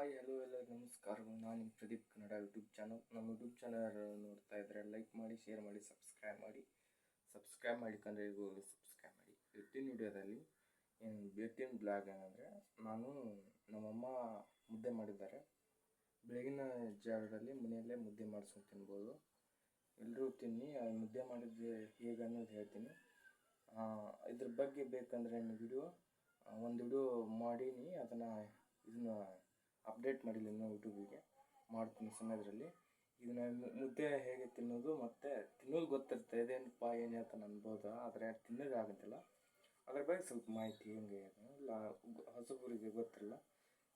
Hi hello ಎಲ್ಲ ನಮಸ್ಕಾರಗಳು. ನಾನು ನಿಮ್ಮ ಪ್ರದೀಪ್ ಕನ್ನಡ ಯೂಟ್ಯೂಬ್ ಚಾನಲ್. ನಮ್ಮ ಯೂಟ್ಯೂಬ್ ಚಾನಲ್ ನೋಡ್ತಾ ಇದ್ದರೆ ಲೈಕ್ ಮಾಡಿ, ಶೇರ್ ಮಾಡಿ, ಸಬ್ಸ್ಕ್ರೈಬ್ ಮಾಡಿಕೊಂಡ್ರೆ ಸಬ್ಸ್ಕ್ರೈಬ್ ಮಾಡಿ. ಇವತ್ತಿನ ವಿಡಿಯೋದಲ್ಲಿ ಇವತ್ತಿನ ಬ್ಲಾಗ್ ಏನಂದರೆ, ನಮ್ಮಮ್ಮ ಮುದ್ದೆ ಮಾಡಿದ್ದಾರೆ. ಬೆಳಗಿನ ಜಾವದಲ್ಲಿ ಮನೆಯಲ್ಲೇ ಮುದ್ದೆ ಮಾಡಿಸ್ಕೊಂಡು ತಿನ್ಬೋದು. ಎಲ್ಲರೂ ತಿನ್ನಿ. ಮುದ್ದೆ ಮಾಡಿದ್ದು ಹೇಗೆ ಅನ್ನೋದು ಹೇಳ್ತೀನಿ. ಇದ್ರ ಬಗ್ಗೆ ಬೇಕಂದರೆ ಒಂದು ವಿಡಿಯೋ ಮಾಡೀನಿ. ಇದನ್ನು ಅಪ್ಡೇಟ್ ಮಾಡಿಲ್ಲ ಇನ್ನೂ ಯೂಟ್ಯೂಬಿಗೆ. ಮಾಡ್ತೀನಿ ಸಮಯದಲ್ಲಿ. ಇದನ್ನು ಮುದ್ದೆ ಹೇಗೆ ತಿನ್ನೋದು, ಮತ್ತು ತಿನ್ನೋದು ಗೊತ್ತಿರುತ್ತೆ, ಇದೇನಪ್ಪ ಏನು ಹೇಳ್ತಾನೆ ಅನ್ಬೋದು, ಆದರೆ ತಿನ್ನೋದಾಗೋದಿಲ್ಲ. ಅದ್ರ ಬಗ್ಗೆ ಸ್ವಲ್ಪ ಮಾಹಿತಿ ಹೆಂಗೆ ಇಲ್ಲ ಹೊಸಬರಿಗೆ ಗೊತ್ತಿಲ್ಲ.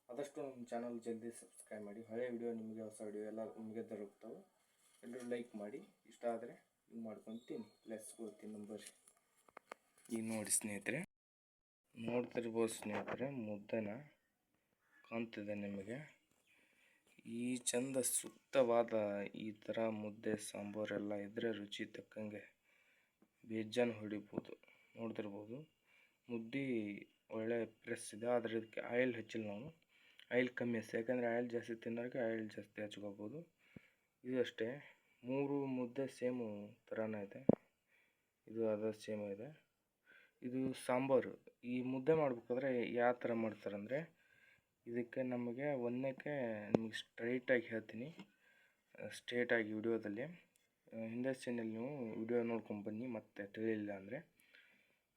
ಆದಷ್ಟು ನಮ್ಮ ಚಾನಲ್ ಜಲ್ದಿ ಸಬ್ಸ್ಕ್ರೈಬ್ ಮಾಡಿ. ಹಳೆ ವಿಡಿಯೋ ನಿಮಗೆ, ಹೊಸ ವಿಡಿಯೋ ಎಲ್ಲ ನಿಮಗೆ ದೊರಕ್ತವೆ. ಎಲ್ಲರೂ ಲೈಕ್ ಮಾಡಿ. ಇಷ್ಟ ಆದರೆ ಇದು ಮಾಡ್ಕೊತೀನಿ. ಲೆಟ್ಸ್ ಗೋ ಬರ್ರಿ. ಈಗ ನೋಡಿ ಸ್ನೇಹಿತರೆ, ನೋಡ್ತಿರ್ಬೋದು ಸ್ನೇಹಿತರೆ, ಮುದ್ದೆನ ಕಾಣ್ತಿದೆ ನಿಮಗೆ. ಈ ಚಂದ ಸೂಕ್ತವಾದ ಈ ಥರ ಮುದ್ದೆ ಸಾಂಬಾರೆಲ್ಲ ಇದ್ದರೆ ರುಚಿ ತಕ್ಕಂಗೆ ಬೇಜಾನ್ ಹೊಡಿಬೋದು. ನೋಡ್ತಿರ್ಬೋದು ಮುದ್ದೆ ಒಳ್ಳೆ ಪ್ರೆಸ್ ಇದೆ, ಆದರೆ ಇದಕ್ಕೆ ಆಯಿಲ್ ಹಚ್ಚಿಲ್ಲ ನಾವು. ಆಯಿಲ್ ಕಮ್ಮಿ ಹಚ್ಚಿ, ಯಾಕಂದರೆ ಆಯಿಲ್ ಜಾಸ್ತಿ ತಿನ್ನೋರಿಗೆ ಆಯಿಲ್ ಜಾಸ್ತಿ ಹಚ್ಕೋಬೋದು. ಇದು ಅಷ್ಟೇ, 3 ಮುದ್ದೆ ಸೇಮು ಥರನೇ ಇದೆ. ಇದು ಅದ ಸೇಮ್ ಇದೆ. ಇದು ಸಾಂಬಾರು. ಈ ಮುದ್ದೆ ಮಾಡಬೇಕಾದ್ರೆ ಯಾವ ಥರ ಮಾಡ್ತಾರಂದರೆ, ಇದಕ್ಕೆ ನಮಗೆ ಒಂದಕ್ಕೆ ನಿಮಗೆ ಸ್ಟ್ರೈಟಾಗಿ ಹೇಳ್ತೀನಿ, ಸ್ಟ್ರೇಟಾಗಿ ವಿಡಿಯೋದಲ್ಲಿ. ಹಿಂದೆ ಚಾನಲ್ ನೀವು ವಿಡಿಯೋ ನೋಡ್ಕೊಂಬನ್ನಿ, ಮತ್ತೆ ತಿಳಿಲಿಲ್ಲ ಅಂದರೆ.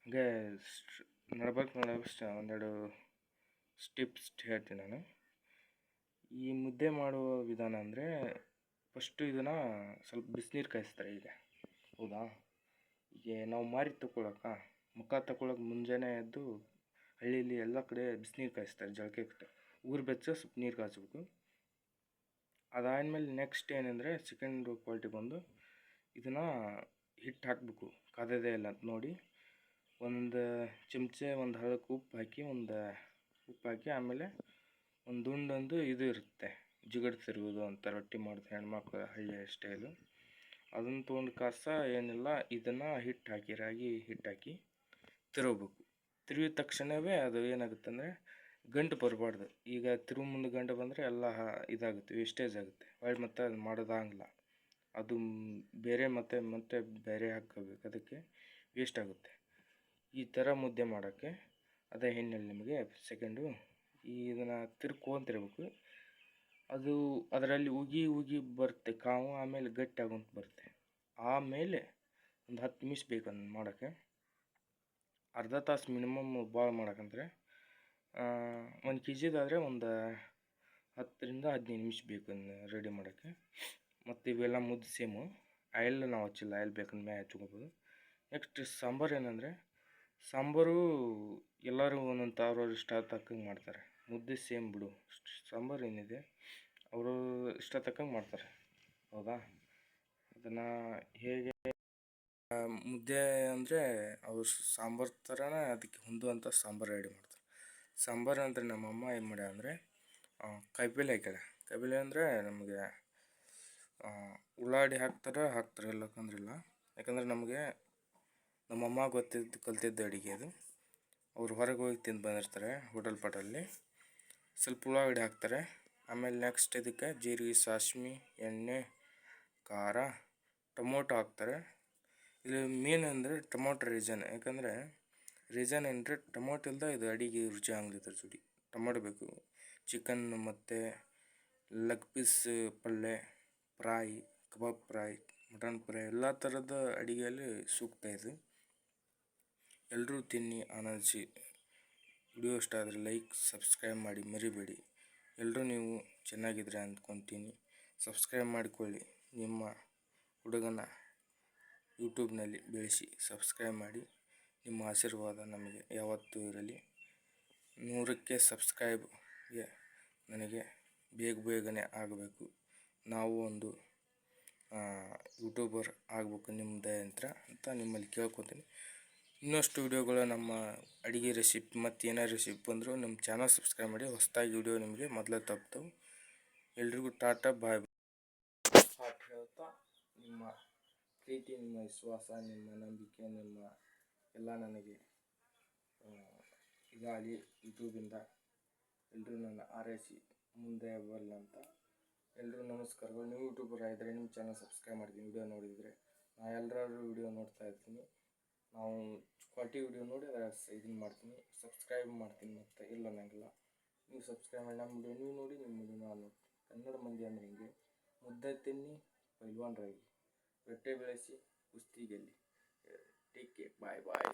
ಹಾಗೆ ಒಂದೆರಡು ಸ್ಟಿಪ್ಸ್ ಹೇಳ್ತೀನಿ ನಾನು. ಈ ಮುದ್ದೆ ಮಾಡುವ ವಿಧಾನ ಅಂದರೆ, ಫಸ್ಟು ಇದನ್ನು ಸ್ವಲ್ಪ ಬಿಸಿನೀರು ಕಾಯಿಸ್ತಾರೆ. ಈಗ ಹೌದಾ, ಈಗ ನಾವು ಮಾರಿ ಮುಖ ತಗೊಳಕ್ಕೆ ಮುಂಜಾನೆ ಎದ್ದು ಹಳ್ಳಿಯಲ್ಲಿ ಎಲ್ಲ ಕಡೆ ಬಿಸಿನೀರು ಕಾಯಿಸ್ತಾರೆ. ಜಳಕೆ ಕಟ್ಟೆ ಊರು ಬೆಚ್ಚ ಸ್ವಲ್ಪ ನೀರು ಕಾಯಿಸ್ಬೇಕು. ಅದಾದಮೇಲೆ ನೆಕ್ಸ್ಟ್ ಏನಂದರೆ, ಸೆಕೆಂಡ್ ಕ್ವಾಲಿಟಿ ಬಂದು ಇದನ್ನು ಹಿಟ್ಟು ಹಾಕಬೇಕು. ಕಾದಿದೆ ಇಲ್ಲ ಅಂತ ನೋಡಿ ಒಂದು ಚಮಚೆ ಒಂದು ಹಳಕ್ಕೆ ಉಪ್ಪು ಹಾಕಿ ಆಮೇಲೆ ಒಂದು ದುಂಡೊಂದು ಇದು ಇರುತ್ತೆ, ಜಿಗಡ್ ತಿರುಗೋದು ಅಂತ, ರೊಟ್ಟಿ ಮಾಡ್ತಾರೆ ಹೆಣ್ಮಕ್ಳು ಹಳ್ಳಿಯ ಸ್ಟೈಲು. ಅದನ್ನು ತೊಗೊಂಡು ಏನಿಲ್ಲ, ಇದನ್ನು ರಾಗಿ ಹಿಟ್ಟು ಹಾಕಿ ತಿರುಗಬೇಕು. ತಿರುಗಿದ ತಕ್ಷಣವೇ ಅದು ಏನಾಗುತ್ತೆ ಅಂದರೆ, ಗಂಟು ಬರಬಾರ್ದು. ಈಗ ಮುಂದೆ ಗಂಟು ಬಂದರೆ ಎಲ್ಲ ಇದಾಗುತ್ತೆ, ವೇಸ್ಟೇಜ್ ಆಗುತ್ತೆ. ಮತ್ತೆ ಅದು ಮಾಡೋದಾಗಲ್ಲ. ಅದು ಬೇರೆ ಮತ್ತೆ ಬೇರೆ ಹಾಕ್ಕೋಬೇಕು, ಅದಕ್ಕೆ ವೇಸ್ಟ್ ಆಗುತ್ತೆ. ಈ ಥರ ಮುದ್ದೆ ಮಾಡೋಕ್ಕೆ ಅದೇ ಎಣ್ಣೆಯಲ್ಲಿ ನಿಮಗೆ ಸೆಕೆಂಡು ಇದನ್ನು ತಿರ್ಕೊಂತಿರ್ಬೇಕು. ಅದು ಅದರಲ್ಲಿ ಉಗಿ ಬರುತ್ತೆ ಕಾವು, ಆಮೇಲೆ ಗಟ್ಟಿ ಆಗೋಂತ ಬರುತ್ತೆ. ಆಮೇಲೆ ಒಂದು 10 ನಿಮಿಷ ಬೇಕು ಅದನ್ನು ಮಾಡೋಕ್ಕೆ. ಅರ್ಧ ತಾಸು ಮಿನಿಮಮ್ ಭಾಳ ಮಾಡೋಕ್ಕಂದ್ರೆ. 1 kgದಾದರೆ ಒಂದು 10ರಿಂದ 15 ನಿಮಿಷ ಬೇಕು ರೆಡಿ ಮಾಡೋಕ್ಕೆ. ಮತ್ತು ಇವೆಲ್ಲ ಮುದ್ದೆ ಸೇಮು. ಆಯಿಲ್ ನಾವು ಹಚ್ಚಿಲ್ಲ, ಆಯಿಲ್ ಬೇಕಂದ್ರೆ ಮ್ಯಾಲೆ ಹಚ್ಕೋಬೋದು. ನೆಕ್ಸ್ಟ್ ಸಾಂಬಾರು ಏನಂದರೆ, ಸಾಂಬಾರು ಎಲ್ಲರೂ ಒಂದೊಂದು ಅವ್ರವ್ರ ಇಷ್ಟ ತಕ್ಕಂಗೆ ಮಾಡ್ತಾರೆ. ಮುದ್ದೆ ಸೇಮ್ ಬಿಡು, ಸಾಂಬಾರು ಏನಿದೆ ಅವರು ಇಷ್ಟ ತಕ್ಕಂಗೆ ಮಾಡ್ತಾರೆ. ಹೌದಾ, ಅದನ್ನು ಹೇಗೆ ಮುದ್ದೆ ಅಂದರೆ ಅವರು ಸಾಂಬಾರು ಥರನೇ ಅದಕ್ಕೆ ಹೊಂದುವಂಥ ಸಾಂಬಾರು ರೆಡಿ ಮಾಡ್ತಾರೆ. ಸಾಂಬಾರು ಅಂದರೆ ನಮ್ಮಮ್ಮ ಏನು ಮಾಡ್ಯ ಅಂದರೆ, ಕಾಯಿಪಲ್ಲೆ ಹಾಕ್ಯಾರ. ಕಾಯಿಪಲ್ಲೆ ಅಂದರೆ ನಮಗೆ ಉಳ್ಳಾಗಡ್ಡಿ ಹಾಕ್ತಾರೆ ಇಲ್ಲಕಂದ್ರಿಲ್ಲ. ಯಾಕಂದರೆ ನಮಗೆ ನಮ್ಮಮ್ಮ ಕಲ್ತಿದ್ದ ಅಡುಗೆ ಅದು. ಅವ್ರು ಹೊರಗೆ ಹೋಗಿ ತಿಂದು ಬಂದಿರ್ತಾರೆ ಹೋಟೆಲ್ ಪಾಟಲ್ಲಿ. ಸ್ವಲ್ಪ ಉಳ್ಳಾಗಡ್ಡಿ ಹಾಕ್ತಾರೆ. ಆಮೇಲೆ ನೆಕ್ಸ್ಟ್ ಇದಕ್ಕೆ ಜೀರಿಗೆ, ಸಾಸ್ವೆ, ಎಣ್ಣೆ, ಖಾರ, ಟೊಮೊಟೊ ಹಾಕ್ತಾರೆ. ಇದು ಮೇನ್ ಅಂದರೆ ಟೊಮೊಟೊ ರೀಸನ್. ಯಾಕಂದರೆ ಏನಂದರೆ, ಟೊಮೊಟೊ ಇಲ್ಲದೆ ಇದು ಅಡಿಗೆ ರುಚಿ ಆಗಲಿದೆ. ಜೋಡಿ ಟೊಮೊಟೊ ಬೇಕು. ಚಿಕನ್ ಮತ್ತು ಲೆಗ್ ಪೀಸ್ ಪಲ್ಯ, ಫ್ರೈ, ಕಬಾಬ್ ಫ್ರೈ, ಮಟನ್ ಫ್ರೈ ಎಲ್ಲ ಥರದ ಅಡುಗೆಯಲ್ಲಿ ಸೂಕ್ತ ಇದು. ಎಲ್ಲರೂ ತಿನ್ನಿ ಆನಂದಿಸಿ. ವಿಡಿಯೋ ಇಷ್ಟ ಆದರೆ ಲೈಕ್, ಸಬ್ಸ್ಕ್ರೈಬ್ ಮಾಡಿ ಮರಿಬೇಡಿ. ಎಲ್ಲರೂ ನೀವು ಚೆನ್ನಾಗಿದ್ರೆ ಅಂದ್ಕೊತೀನಿ. ಸಬ್ಸ್ಕ್ರೈಬ್ ಮಾಡಿಕೊಳ್ಳಿ. ನಿಮ್ಮ ಹುಡುಗನ ಯೂಟ್ಯೂಬ್ನಲ್ಲಿ ಬೆಳೆಸಿ. ಸಬ್ಸ್ಕ್ರೈಬ್ ಮಾಡಿ. ನಿಮ್ಮ ಆಶೀರ್ವಾದ ನಮಗೆ ಯಾವತ್ತೂ ಇರಲಿ. 100ಕ್ಕೆ ಸಬ್ಸ್ಕ್ರೈಬ್ಗೆ ನನಗೆ ಬೇಗನೆ ಆಗಬೇಕು. ನಾವು ಒಂದು ಯೂಟ್ಯೂಬರ್ ಆಗಬೇಕು ನಿಮ್ಮ ದಯಂತ್ರ ಅಂತ ನಿಮ್ಮಲ್ಲಿ ಕೇಳ್ಕೊತೀನಿ. ಇನ್ನಷ್ಟು ವಿಡಿಯೋಗಳು ನಮ್ಮ ಅಡುಗೆ ರೆಸಿಪಿ ಮತ್ತು ಏನಾರು ರೆಸಿಪಿ ಬಂದರೂ ನಮ್ಮ ಚಾನಲ್ ಸಬ್ಸ್ಕ್ರೈಬ್ ಮಾಡಿ. ಹೊಸದಾಗಿ ವಿಡಿಯೋ ನಿಮಗೆ ಮೊದಲೇ ತಪ್ತವೆ. ಎಲ್ರಿಗೂ ಟಾಟಾ ಬಾಯ್. ಹೇಳ್ತಾ, ನಿಮ್ಮ ಪ್ರೀತಿ, ನಿಮ್ಮ ವಿಶ್ವಾಸ, ನಿಮ್ಮ ನಂಬಿಕೆ, ನಿಮ್ಮ ಎಲ್ಲ ನನಗೆ ಇದಾಗಲಿ. ಯೂಟ್ಯೂಬಿಂದ ಎಲ್ಲರೂ ನನ್ನ ಆರೈಸಿ ಮುಂದೆ ಬರಲ್ಲ ಅಂತ. ಎಲ್ಲರೂ ನಮಸ್ಕಾರಗಳು. ನೀವು ಯೂಟ್ಯೂಬರ್ ಆಗಿದ್ದರೆ ನಿಮ್ಮ ಚಾನಲ್ ಸಬ್ಸ್ಕ್ರೈಬ್ ಮಾಡ್ತೀನಿ. ವಿಡಿಯೋ ನೋಡಿದರೆ ನಾ ಎಲ್ಲರೂ ವಿಡಿಯೋ ನೋಡ್ತಾ ಇರ್ತೀನಿ. ನಾವು ಕ್ವಾಲಿಟಿ ವಿಡಿಯೋ ನೋಡಿ ಇದನ್ನು ಮಾಡ್ತೀನಿ, ಸಬ್ಸ್ಕ್ರೈಬ್ ಮಾಡ್ತೀನಿ. ಮತ್ತು ಇಲ್ಲ ಅನ್ನಂಗಿಲ್ಲ, ನೀವು ಸಬ್ಸ್ಕ್ರೈಬ್ ಮಾಡಿ ನಮ್ಮ ವಿಡಿಯೋ ನೀವು ನೋಡಿ, ನಿಮ್ಮ ವಿಡಿಯೋ ನಾನು ನೋಡ್ತೀನಿ. ಕನ್ನಡ ಮಂದಿ ಅಂದರೆ ಹಿಂಗೆ, ಮುದ್ದೆ ತಿನ್ನಿ ಪೈಲ್ವಾನ್ರಾಗಿ, ರೊಟ್ಟೆ ಬೆಳೆಸಿ ಕುಸ್ತಿ ಗೆಲ್ಲಿ. ಟೇಕ್ ಕೇರ್, ಬಾಯ್ ಬಾಯ್.